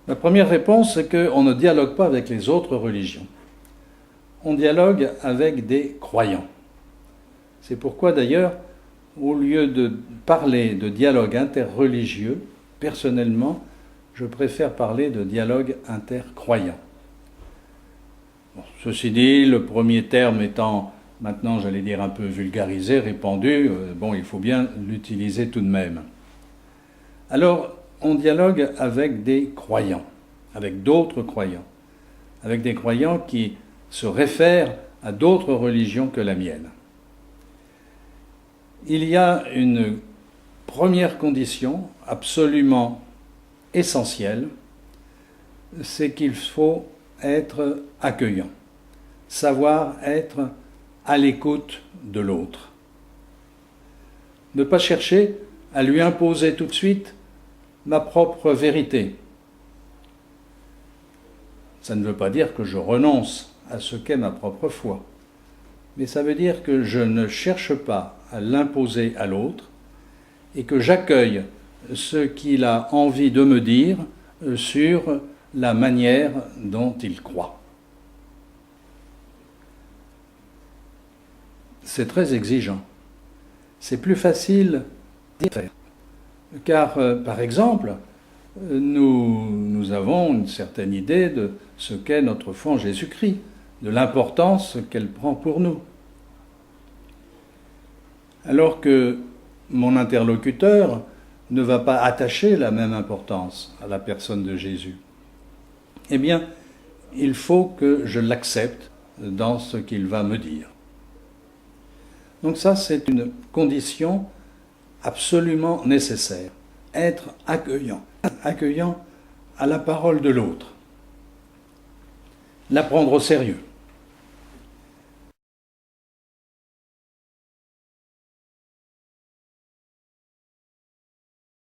La première réponse, c'est qu'on ne dialogue pas avec les autres religions. On dialogue avec des croyants. C'est pourquoi d'ailleurs, au lieu de parler de dialogue interreligieux, personnellement, je préfère parler de dialogue intercroyant. Bon, ceci dit, le premier terme étant maintenant, j'allais dire, un peu vulgarisé, répandu, il faut bien l'utiliser tout de même. Alors, on dialogue avec des croyants, avec d'autres croyants, avec des croyants qui se réfèrent à d'autres religions que la mienne. Il y a une première condition absolument essentielle, c'est qu'il faut être accueillant, savoir être à l'écoute de l'autre. Ne pas chercher à lui imposer tout de suite ma propre vérité. Ça ne veut pas dire que je renonce à ce qu'est ma propre foi, mais ça veut dire que je ne cherche pas à l'imposer à l'autre et que j'accueille ce qu'il a envie de me dire sur la manière dont il croit. C'est très exigeant. C'est plus facile d'y faire. Car, par exemple, nous avons une certaine idée de ce qu'est notre foi en Jésus-Christ, de l'importance qu'elle prend pour nous. Alors que mon interlocuteur ne va pas attacher la même importance à la personne de Jésus, eh bien, il faut que je l'accepte dans ce qu'il va me dire. Donc ça, c'est une condition absolument nécessaire. Être accueillant à la parole de l'autre. La prendre au sérieux.